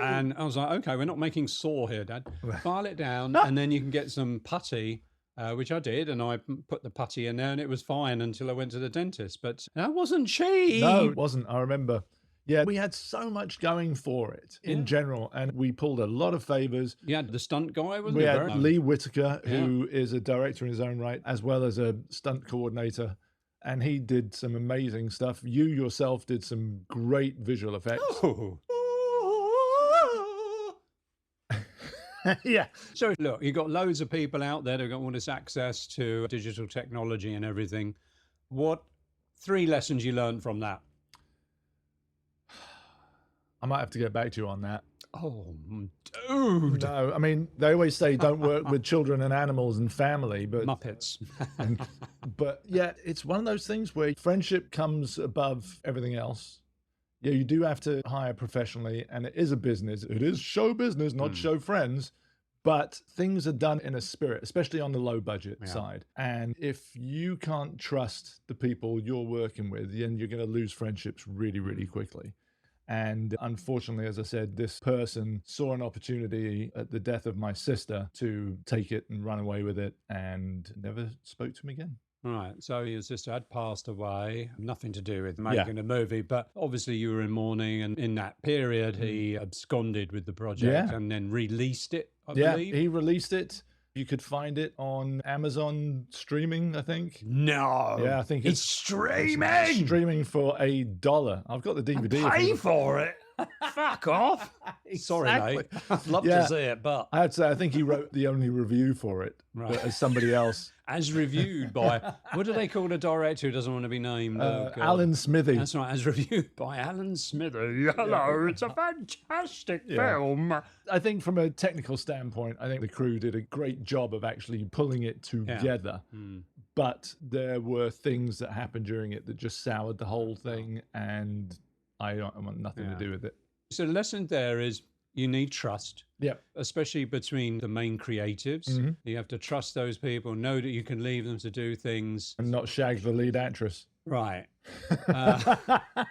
A: And I was like, okay, we're not making saw here, Dad. File it down, and then you can get some putty, which I did, and I put the putty in there, and it was fine until I went to the dentist. But that wasn't cheap.
B: No, it wasn't. I remember. Yeah, we had so much going for it in general, and we pulled a lot of favors.
A: You had the stunt guy, wasn't
B: we
A: it?
B: had Lee Whitaker, who is a director in his own right, as well as a stunt coordinator. And he did some amazing stuff. You yourself did some great visual effects.
A: Oh.
B: Yeah.
A: So look, you've got loads of people out there who've got all this access to digital technology and everything. What 3 lessons you learned from that?
B: I might have to get back to you on that.
A: Oh, dude.
B: No, I mean, they always say don't work with children and animals and family, but
A: Muppets.
B: but yeah, it's one of those things where friendship comes above everything else. Yeah, you do have to hire professionally, and it is a business. It is show business, not show friends. But things are done in a spirit, especially on the low budget side. And if you can't trust the people you're working with, then you're going to lose friendships really, really quickly. And unfortunately, as I said, this person saw an opportunity at the death of my sister to take it and run away with it, and never spoke to him again.
A: Right. So your sister had passed away, nothing to do with making a movie, but obviously you were in mourning, and in that period he absconded with the project and then released it, I believe.
B: He released it. You could find it on Amazon streaming, I think.
A: No.
B: Yeah, I think
A: it's streaming.
B: It's streaming for $1. I've got the DVD.
A: Pay for it. Fuck off. Sorry, mate. I'd love to see it, but
B: I have to say, I think he wrote the only review for it as somebody else.
A: As reviewed by, what do they call a director who doesn't want to be named?
B: Alan Smithy.
A: That's right, as reviewed by Alan Smithy. Hello, it's a fantastic film.
B: I think from a technical standpoint, I think the crew did a great job of actually pulling it together. But there were things that happened during it that just soured the whole thing, and I want nothing to do with it.
A: So the lesson there is you need trust.
B: Yeah.
A: Especially between the main creatives. You have to trust those people, know that you can leave them to do things.
B: And not shag the lead actress.
A: Right.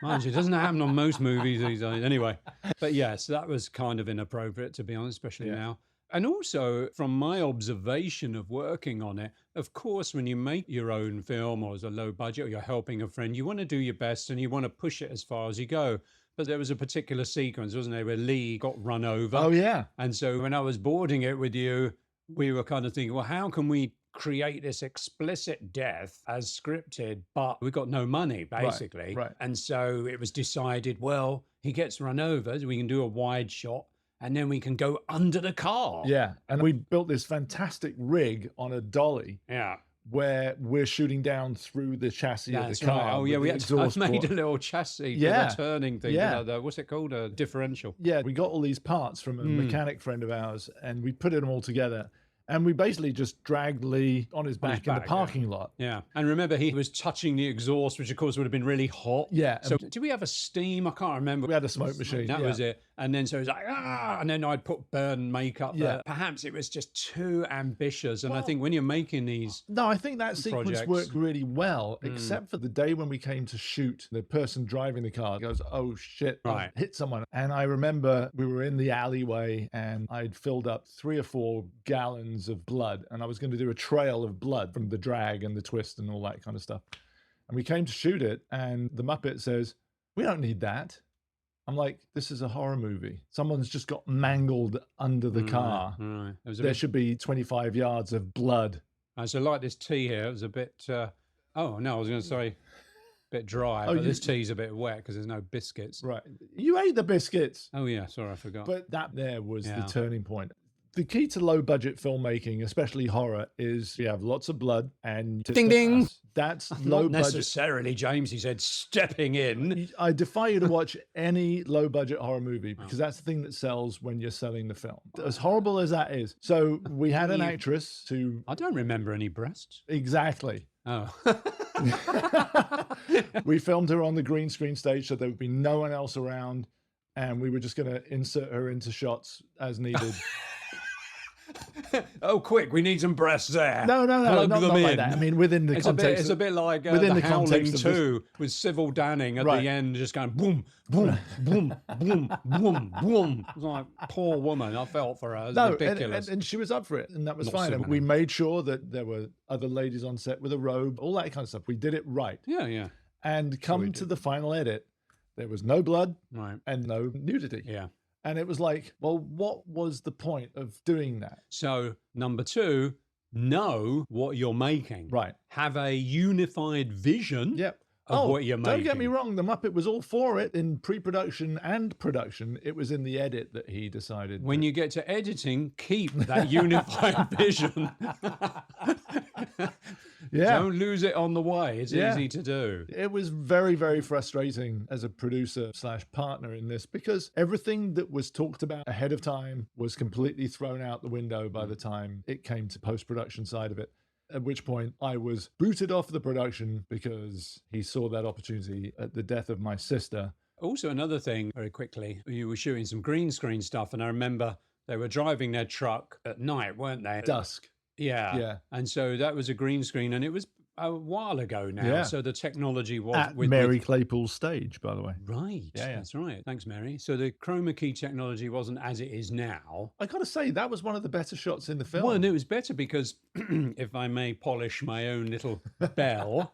A: Mind you, it doesn't happen on most movies these days anyway. But yes, that was kind of inappropriate, to be honest, especially now. And also, from my observation of working on it, of course, when you make your own film or as a low budget or you're helping a friend, you want to do your best and you want to push it as far as you go. But there was a particular sequence, wasn't there, where Lee got run over.
B: Oh, yeah.
A: And so when I was boarding it with you, we were kind of thinking, well, how can we create this explicit death as scripted, but we've got no money, basically.
B: Right.
A: And so it was decided, well, he gets run over, so we can do a wide shot, and then we can go under the car.
B: Yeah. And we built this fantastic rig on a dolly.
A: Yeah.
B: where we're shooting down through the chassis
A: That's
B: of the car.
A: right. Oh,
B: with
A: yeah,
B: the
A: I've made
B: port.
A: a little chassis
B: Yeah.
A: for the turning thing.
B: Yeah.
A: You know, what's it called? A differential.
B: Yeah, we got all these parts from a mechanic friend of ours, and we put them all together. And we basically just dragged Lee on his back in the parking lot.
A: Yeah. And remember, he was touching the exhaust, which of course would have been really hot.
B: Yeah.
A: So do we have a steam? I can't remember.
B: We had a smoke machine.
A: That was it. And then so it was like, and then I'd put burn makeup.
B: Yeah.
A: Perhaps it was just too ambitious. And I think when you're making these.
B: No, I think that sequence
A: projects.
B: worked really well, except for the day when we came to shoot. The person driving the car goes, oh shit,
A: Right.
B: I've hit someone. And I remember we were in the alleyway and I'd filled up 3 or 4 gallons of blood. And I was going to do a trail of blood from the drag and the twist and all that kind of stuff. And we came to shoot it, and the Muppet says, we don't need that. I'm like, this is a horror movie. Someone's just got mangled under the car.
A: Right.
B: There should be 25 yards of blood.
A: So like this tea here, it was a bit, oh no, I was going to say a bit dry, but this tea's a bit wet because there's no biscuits.
B: Right. You ate the biscuits.
A: Oh yeah, sorry, I forgot.
B: But that there was the turning point. The key to low budget filmmaking, especially horror, is you have lots of blood and
A: Ding ding.
B: That's
A: Not
B: low budget.
A: necessarily, James. He said stepping in.
B: I defy you to watch any low budget horror movie because that's the thing that sells when you're selling the film. As horrible as that is. So we had an actress who.
A: I don't remember any breasts.
B: Exactly.
A: Oh.
B: We filmed her on the green screen stage so there would be no one else around, and we were just going to insert her into shots as needed.
A: Oh, quick! We need some breasts there.
B: No,
A: Plug
B: not
A: them
B: like
A: in.
B: that. I mean, within the context.
A: It's a bit like
B: within
A: the
B: the
A: Howling
B: context of
A: 2 with Sybil Danning at the end, just going boom, boom, boom, boom, boom, boom. It was like, poor woman. I felt for her. It was ridiculous.
B: And she was up for it, and that was
A: Not
B: fine. And
A: Superman.
B: we made sure that there were other ladies on set with a robe, all that kind of stuff. We did it right.
A: Yeah.
B: And come to the final edit, there was no blood
A: Right.
B: and no nudity.
A: Yeah.
B: And it was like, well, what was the point of doing that?
A: So, number 2, know what you're making.
B: Right.
A: Have a unified vision
B: Yep.
A: of what you're making.
B: Don't get me wrong, the Muppet was all for it in pre-production and production. It was in the edit that he decided.
A: When you get to editing, keep that unified vision.
B: Yeah.
A: Don't lose it on the way. It's
B: Yeah.
A: easy to do.
B: It was very, very frustrating as a producer / partner in this because everything that was talked about ahead of time was completely thrown out the window by the time it came to post-production side of it. At which point I was booted off the production because he saw that opportunity at the death of my sister.
A: Also, another thing, very quickly, you were shooting some green screen stuff, and I remember they were driving their truck at night, weren't they?
B: Dusk.
A: Yeah.
B: Yeah.
A: And so that was a green screen, and it was a while ago now.
B: Yeah.
A: So the technology was
B: At Mary Claypool's stage, by the way.
A: Right.
B: Yeah.
A: That's right. Thanks, Mary. So the chroma key technology wasn't as it is now.
B: I got to say, that was one of the better shots in the film.
A: Well, and it was better because, if I may polish my own little bell,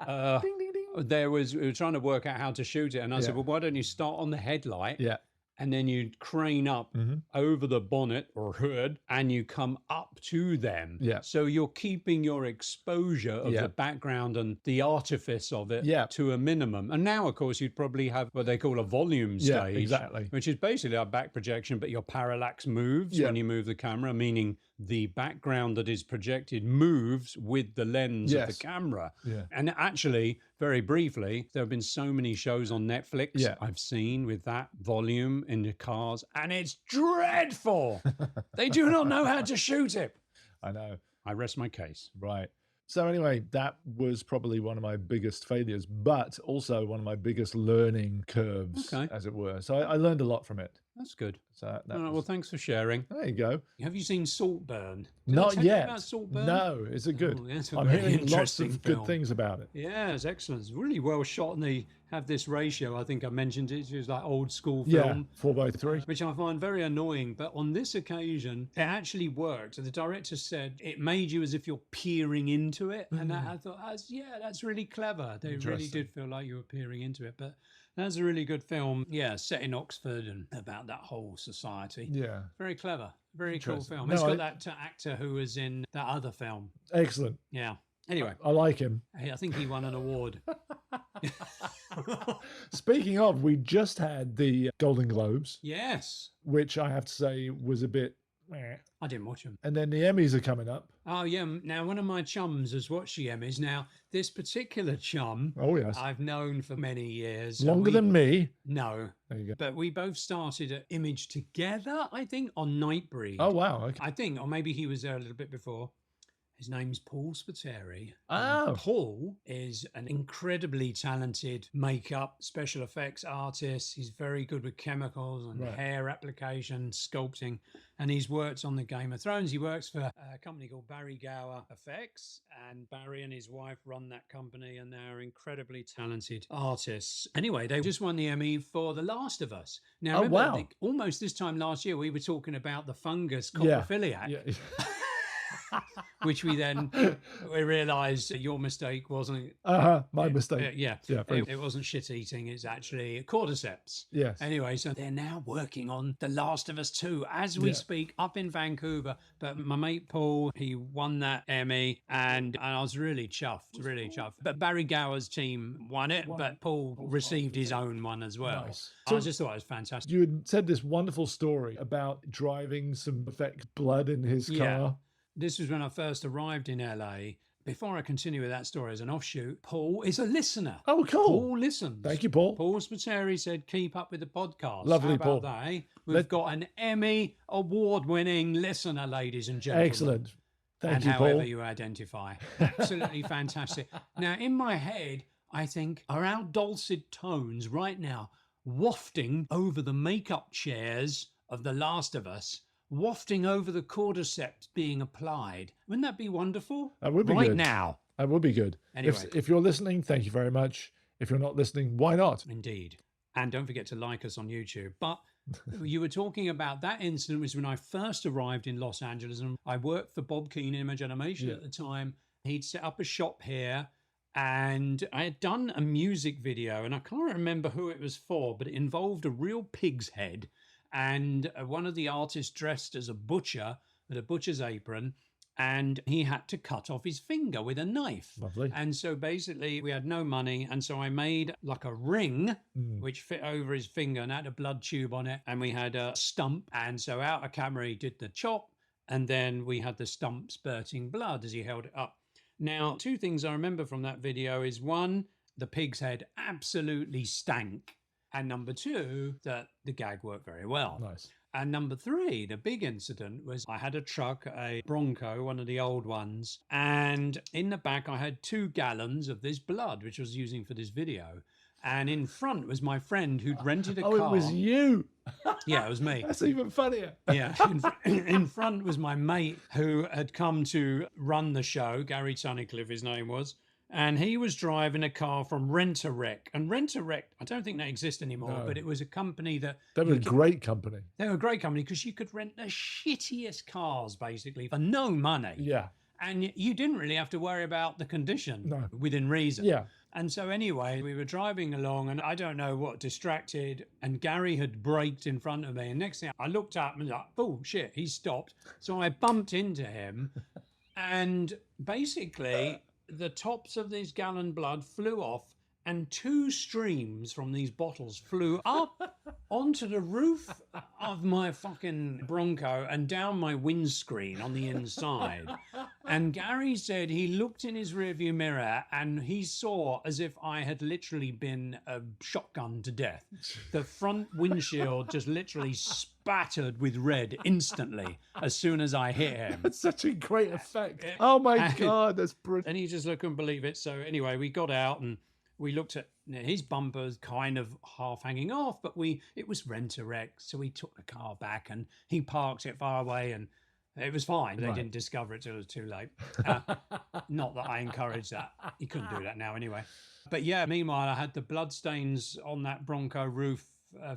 B: Ding, ding, ding.
A: we were trying to work out how to shoot it. And I said,
B: Yeah.
A: well, why don't you start on the headlight?
B: Yeah.
A: And then you crane up over the bonnet or hood and you come up to them.
B: Yeah.
A: So you're keeping your exposure of
B: Yeah.
A: the background and the artifice of it
B: Yeah.
A: to a minimum. And now, of course, you'd probably have what they call a volume stage.
B: Yeah, exactly.
A: Which is basically a back projection, but your parallax moves
B: Yeah.
A: when you move the camera, meaning the background that is projected moves with the lens of the
B: Yes.
A: camera.
B: Yeah.
A: And actually, very briefly, there have been so many shows on Netflix
B: Yeah.
A: I've seen with that volume in the cars, and it's dreadful. They do not know how to shoot it.
B: I know.
A: I rest my case.
B: Right. So anyway, that was probably one of my biggest failures, but also one of my biggest learning curves,
A: Okay.
B: as it were. So I learned a lot from it.
A: That's good.
B: So that
A: All right,
B: was-
A: well, thanks for sharing.
B: there you go.
A: Have you seen Saltburn? Did I
B: Not
A: tell you
B: yet.
A: about Saltburn?
B: No, is it good?
A: Oh, that's a
B: I'm
A: very
B: hearing lots
A: interesting
B: of good
A: film.
B: things about it.
A: Yeah, it's excellent. It's really well shot, and they have this ratio. I think I mentioned it. It's like old school
B: Yeah,
A: film.
B: 4x3.
A: Which I find very annoying, but on this occasion, it actually worked. And the director said it made you as if you're peering into it. And I thought, that's really clever. They really
B: Interesting.
A: did feel like you were peering into it. But that's a really good film. Yeah, set in Oxford and about that whole society.
B: Yeah,
A: Very clever. Very cool
B: Interesting.
A: film.
B: No,
A: It's got
B: I-
A: that actor who was in that other film.
B: excellent.
A: Yeah. Anyway,
B: I like him.
A: I think he won an award.
B: Speaking of, we just had the Golden Globes,
A: Yes.
B: which I have to say was a bit meh.
A: I didn't watch them.
B: And then the Emmys are coming up.
A: Oh, yeah. Now, one of my chums has watched the Emmys. Now, this particular chum,
B: Oh, yes.
A: I've known for many years.
B: Longer than me.
A: No.
B: There you go.
A: But we both started at Image together, I think, on Nightbreed.
B: Oh, wow. Okay.
A: I think, or maybe he was there a little bit before. His name's Paul Spateri.
B: Oh.
A: Paul is an incredibly talented makeup, special effects artist. He's very good with chemicals and
B: Right.
A: hair application, sculpting. And he's worked on the Game of Thrones. He works for a company called Barry Gower Effects. And Barry and his wife run that company, and they're incredibly talented artists. Anyway, they just won the Emmy for The Last of Us. Now,
B: Oh,
A: remember,
B: wow.
A: I think almost this time last year, we were talking about the fungus
B: Yeah.
A: coprophiliac.
B: Yeah.
A: Which we realised your mistake wasn't.
B: My mistake.
A: Yeah,
B: Yeah, very-
A: it wasn't shit eating. It's actually cordyceps.
B: Yes.
A: Anyway, so they're now working on The Last of Us 2 as we
B: Yeah.
A: speak up in Vancouver. But my mate Paul, he won that Emmy, and I was really chuffed. But Barry Gower's team won it, but Paul received his own one as well.
B: Nice.
A: I just thought it was fantastic.
B: You had said this wonderful story about driving some perfect blood in his
A: Yeah.
B: car.
A: This was when I first arrived in LA. Before I continue with that story as an offshoot, Paul is a listener.
B: Oh, cool.
A: Paul listens.
B: Thank you, Paul.
A: Paul Spateri said, keep up with the podcast.
B: Lovely,
A: How about
B: Paul.
A: that, eh? We've got an Emmy award-winning listener, ladies and gentlemen.
B: Excellent. Thank
A: and
B: you,
A: however
B: Paul.
A: you identify. Absolutely fantastic. Now, in my head, I think, are our dulcet tones right now wafting over the makeup chairs of The Last of Us, wafting over the cordyceps being applied? Wouldn't that be wonderful?
B: That would be
A: right
B: good.
A: now.
B: That would be good.
A: Anyway.
B: If you're listening, thank you very much. If you're not listening, why not?
A: Indeed. And don't forget to like us on YouTube. But you were talking about that incident was when I first arrived in Los Angeles, and I worked for Bob Keane Image Animation at the time. He'd set up a shop here, and I had done a music video, and I can't remember who it was for, but it involved a real pig's head. And one of the artists dressed as a butcher with a butcher's apron, and he had to cut off his finger with a knife.
B: Lovely.
A: And so basically we had no money, and so I made like a ring which fit over his finger and had a blood tube on it, and we had a stump, and so out of camera he did the chop, and then we had the stump spurting blood as he held it up. Now, two things I remember from that video is, one, the pig's head absolutely stank, and number two, that the gag worked very well.
B: Nice.
A: And number three, the big incident was I had a truck, a Bronco, one of the old ones, and in the back I had 2 gallons of this blood, which I was using for this video. And in front was my friend who'd rented a car.
B: Oh, it was you.
A: Yeah, it was me.
B: That's even funnier.
A: Yeah, in front was my mate who had come to run the show, Gary Tunnicliffe his name was, and he was driving a car from Rent-A-Wreck. And Rent-A-Wreck, I don't think they exist anymore,
B: No.
A: but it was a company that...
B: They were a great company.
A: They were a great company because you could rent the shittiest cars, basically, for no money.
B: Yeah.
A: And you didn't really have to worry about the condition
B: No.
A: within reason.
B: Yeah.
A: And so anyway, we were driving along, and I don't know what distracted, and Gary had braked in front of me. And next thing I looked up and was like, oh shit, he's stopped. So I bumped into him, and basically the tops of this gallon blood flew off, and 2 streams from these bottles flew up onto the roof of my fucking Bronco and down my windscreen on the inside. And Gary said he looked in his rearview mirror and he saw as if I had literally been shotgunned to death. The front windshield just literally spattered with red instantly as soon as I hit him.
B: That's such a great effect. Oh my God, that's brilliant.
A: And he just couldn't believe it. So anyway, we got out and we looked at his bumpers kind of half hanging off, but it was Rent-A-Wreck. So we took the car back and he parked it far away and it was fine. They didn't discover it till it was too late. Not that I encourage that. He couldn't do that now anyway. But yeah, meanwhile, I had the bloodstains on that Bronco roof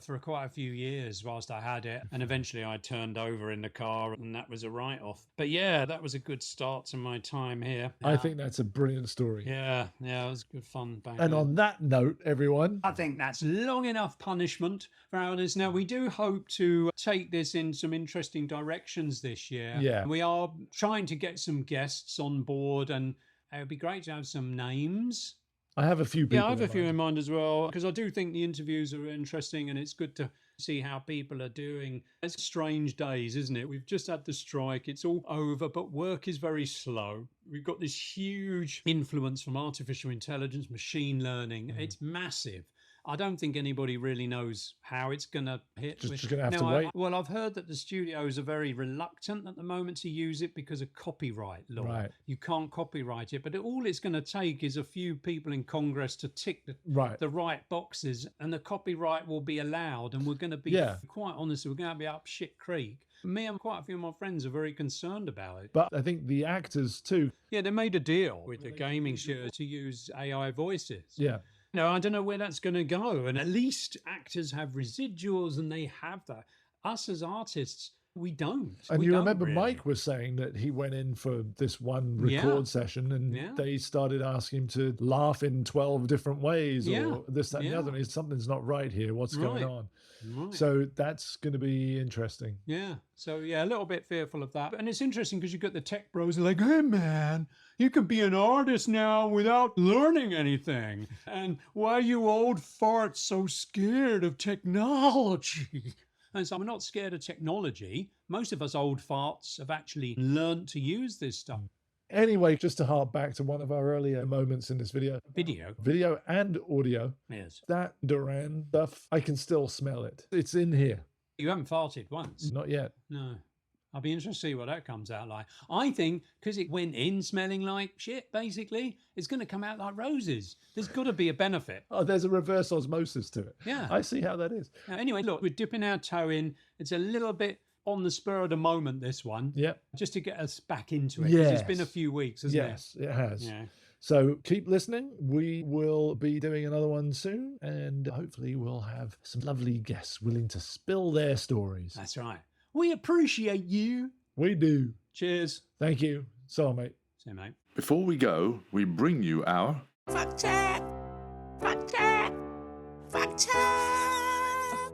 A: for quite a few years whilst I had it, and eventually I turned over in the car and that was a write-off. But yeah, that was a good start to my time here.
B: I think that's a brilliant story.
A: Yeah, it was good fun back
B: And
A: then.
B: on that note, everyone,
A: I think that's long enough punishment for our listeners. Now, we do hope to take this in some interesting directions this year.
B: Yeah.
A: We are trying to get some guests on board, and it would be great to have some names.
B: I have a few people.
A: Yeah, I have a few in mind as well, because I do think the interviews are interesting and it's good to see how people are doing. It's strange days, isn't it? We've just had the strike, it's all over, but work is very slow. We've got this huge influence from artificial intelligence, machine learning. It's massive. I don't think anybody really knows how it's going to hit.
B: Just going to have to wait.
A: Well, I've heard that the studios are very reluctant at the moment to use it because of copyright law.
B: Right.
A: You can't copyright it, but all it's going to take is a few people in Congress to tick the right boxes, and the copyright will be allowed, and we're going to be, quite honest, we're going to be up shit creek. Me and quite a few of my friends are very concerned about it.
B: But I think the actors too.
A: Yeah, they made a deal with the gaming studio to use AI voices.
B: Yeah.
A: No, I don't know where that's going to go. And at least actors have residuals and they have that. Us as artists, we don't.
B: And you remember Mike was saying that he went in for this one record session and they started asking him to laugh in 12 different ways or this, that, and the other. And something's not right here. What's going on? Right. So that's going to be interesting.
A: Yeah. So, a little bit fearful of that. And it's interesting because you've got the tech bros who are like, hey, man, you can be an artist now without learning anything. And why are you old farts so scared of technology? And so I'm not scared of technology. Most of us old farts have actually learned to use this stuff.
B: Anyway, just to hark back to one of our earlier moments in this video. Video and audio.
A: Yes.
B: That Duran stuff, I can still smell it. It's in here.
A: You haven't farted once?
B: Not yet.
A: No. I'll be interested to see what that comes out like. I think because it went in smelling like shit, basically, it's going to come out like roses. There's got to be a benefit.
B: Oh, there's a reverse osmosis to it.
A: Yeah.
B: I see how that is.
A: Anyway, look, we're dipping our toe in. It's a little bit on the spur of the moment, this one.
B: Yeah.
A: Just to get us back into it.
B: Yes.
A: It's been a few weeks, hasn't it?
B: Yes, it has.
A: Yeah.
B: So keep listening. We will be doing another one soon, and hopefully we'll have some lovely guests willing to spill their stories.
A: That's right. We appreciate you.
B: We do.
A: Cheers.
B: Thank you. So, mate.
A: See you, mate.
D: Before we go, we bring you our
E: Fact check. Fact check. Fact check.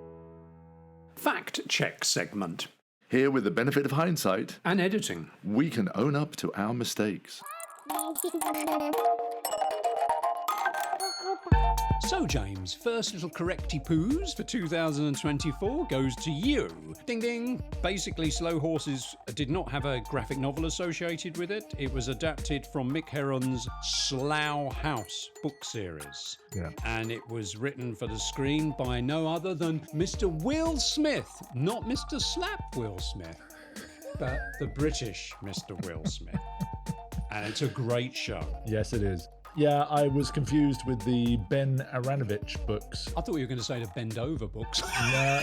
A: Fact check segment.
D: Here with the benefit of hindsight
A: And editing.
D: we can own up to our mistakes.
A: So, James, first little correcty poos for 2024 goes to you. Ding ding. Basically, Slow Horses did not have a graphic novel associated with it. It was adapted from Mick Herron's Slough House book series.
B: Yeah.
A: And it was written for the screen by no other than Mr. Will Smith. Not Mr. Slap Will Smith, but the British Mr. Will Smith. And it's a great show.
B: Yes, it is. Yeah, I was confused with the Ben Aranovich books.
A: I thought you were going to say the Bend Over books.
B: No,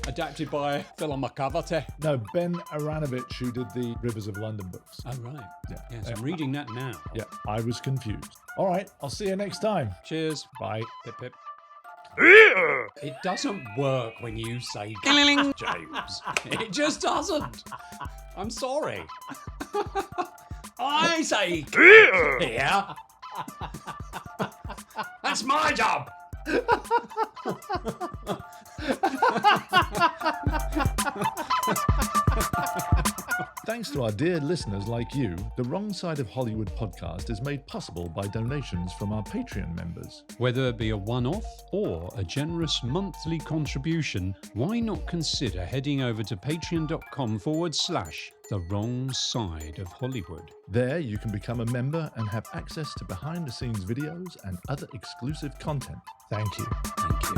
A: Adapted by Phil McCavity.
B: no, Ben Aranovich, who did the Rivers of London books.
A: Oh, right.
B: Yeah.
A: Yes, I'm reading that now.
B: Yeah, I was confused. All right, I'll see you next time.
A: Cheers.
B: Bye.
A: Pip, pip. It doesn't work when you say that, James. It just doesn't. I'm sorry. I say here. That's my job.
B: Thanks to our dear listeners like you, the Wrong Side of Hollywood podcast is made possible by donations from our Patreon members.
A: Whether it be a one-off or a generous monthly contribution, why not consider heading over to patreon.com/The Wrong Side of Hollywood.
B: There you can become a member and have access to behind-the-scenes videos and other exclusive content. Thank you.
A: Thank you.